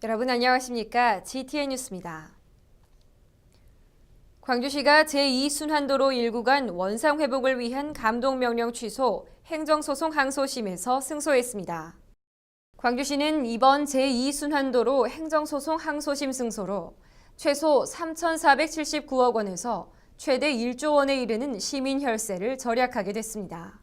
여러분 안녕하십니까? GTN 뉴스입니다. 광주시가 제2순환도로 1구간 원상 회복을 위한 감독명령 취소 행정소송 항소심에서 승소했습니다. 광주시는 이번 제2순환도로 행정소송 항소심 승소로 최소 3,479억 원에서 최대 1조 원에 이르는 시민 혈세를 절약하게 됐습니다.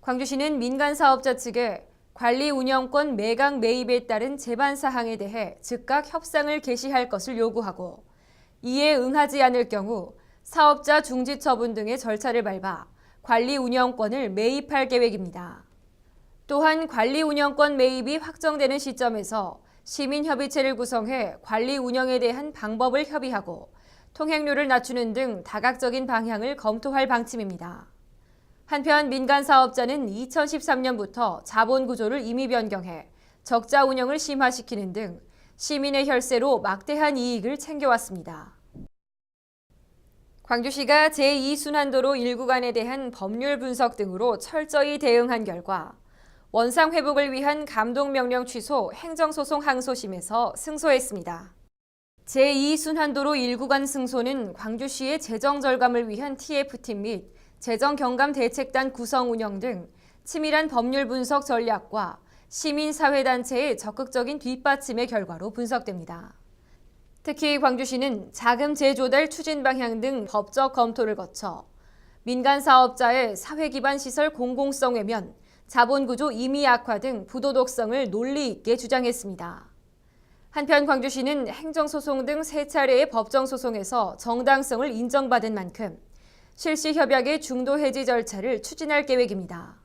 광주시는 민간사업자 측에 관리 운영권 매각 매입에 따른 제반 사항에 대해 즉각 협상을 개시할 것을 요구하고 이에 응하지 않을 경우 사업자 중지 처분 등의 절차를 밟아 관리 운영권을 매입할 계획입니다. 또한 관리 운영권 매입이 확정되는 시점에서 시민협의체를 구성해 관리 운영에 대한 방법을 협의하고 통행료를 낮추는 등 다각적인 방향을 검토할 방침입니다. 한편 민간 사업자는 2013년부터 자본 구조를 임의 변경해 적자 운영을 심화시키는 등 시민의 혈세로 막대한 이익을 챙겨왔습니다. 광주시가 제2순환도로 1구간에 대한 법률 분석 등으로 철저히 대응한 결과 원상 회복을 위한 감독명령 취소 행정소송 항소심에서 승소했습니다. 제2순환도로 1구간 승소는 광주시의 재정 절감을 위한 TF팀 및 재정경감 대책단 구성 운영 등 치밀한 법률 분석 전략과 시민사회단체의 적극적인 뒷받침의 결과로 분석됩니다. 특히 광주시는 자금 재조달 추진 방향 등 법적 검토를 거쳐 민간사업자의 사회기반 시설 공공성 외면, 자본구조 임의 악화 등 부도덕성을 논리 있게 주장했습니다. 한편 광주시는 행정소송 등 3차례의 법정소송에서 정당성을 인정받은 만큼 실시협약의 중도 해지 절차를 추진할 계획입니다.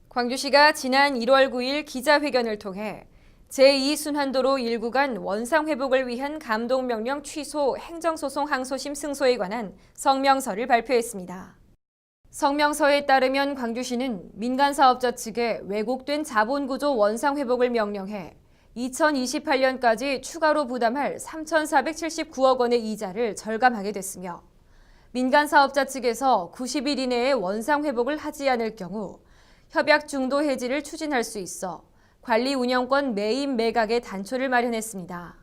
광주시가 지난 1월 9일 기자회견을 통해 제2순환도로 1구간 원상 회복을 위한 감독명령 취소 행정소송 항소심 승소에 관한 성명서를 발표했습니다. 성명서에 따르면 광주시는 민간사업자 측에 왜곡된 자본구조 원상 회복을 명령해 2028년까지 추가로 부담할 3,479억 원의 이자를 절감하게 됐으며 민간사업자 측에서 90일 이내에 원상 회복을 하지 않을 경우 협약 중도 해지를 추진할 수 있어 관리 운영권 매입 매각의 단초를 마련했습니다.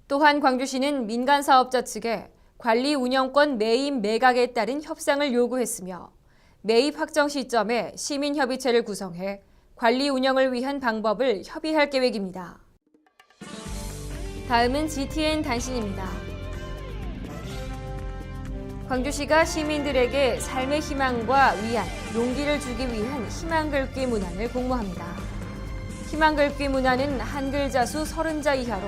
또한 광주시는 민간사업자 측에 관리 운영권 매입 매각에 따른 협상을 요구했으며 매입 확정 시점에 시민협의체를 구성해 관리 운영을 위한 방법을 협의할 계획입니다. 다음은 GTN 단신입니다. 광주시가 시민들에게 삶의 희망과 위안, 용기를 주기 위한 희망글귀 문안을 공모합니다. 희망글귀 문안은 한글 자수 30자 이하로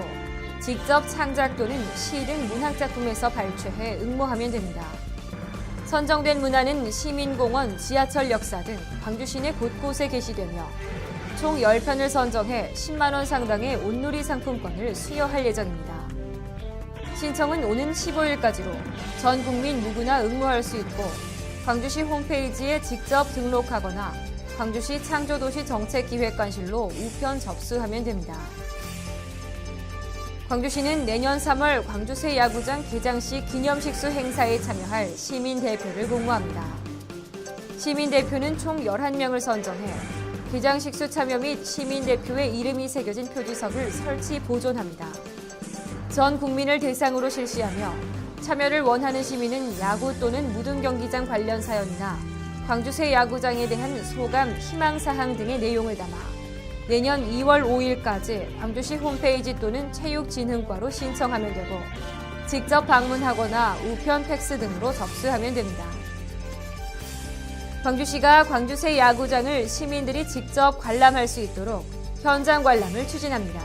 직접 창작 또는 시 등 문학작품에서 발췌해 응모하면 됩니다. 선정된 문안은 시민공원, 지하철 역사 등 광주 시내 곳곳에 게시되며 총 10편을 선정해 10만 원 상당의 온누리 상품권을 수여할 예정입니다. 신청은 오는 15일까지로 전 국민 누구나 응모할 수 있고 광주시 홈페이지에 직접 등록하거나 광주시 창조도시정책기획관실로 우편 접수하면 됩니다. 광주시는 내년 3월 광주새 야구장 개장식 기념식수 행사에 참여할 시민대표를 공모합니다. 시민대표는 총 11명을 선정해 개장식수 참여 및 시민대표의 이름이 새겨진 표지석을 설치 보존합니다. 전 국민을 대상으로 실시하며 참여를 원하는 시민은 야구 또는 무등경기장 관련 사연이나 광주새 야구장에 대한 소감, 희망사항 등의 내용을 담아 내년 2월 5일까지 광주시 홈페이지 또는 체육진흥과로 신청하면 되고 직접 방문하거나 우편 팩스 등으로 접수하면 됩니다. 광주시가 광주새 야구장을 시민들이 직접 관람할 수 있도록 현장 관람을 추진합니다.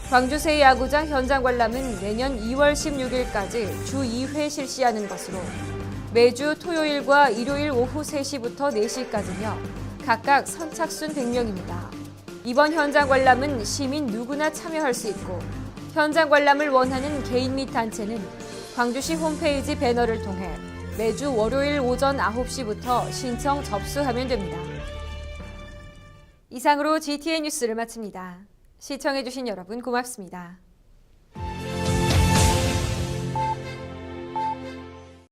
광주새 야구장 현장 관람은 내년 2월 16일까지 주 2회 실시하는 것으로 매주 토요일과 일요일 오후 3시부터 4시까지며 각각 선착순 100명입니다. 이번 현장 관람은 시민 누구나 참여할 수 있고 현장 관람을 원하는 개인 및 단체는 광주시 홈페이지 배너를 통해 매주 월요일 오전 9시부터 신청 접수하면 됩니다. 이상으로 GTN 뉴스를 마칩니다. 시청해주신 여러분 고맙습니다.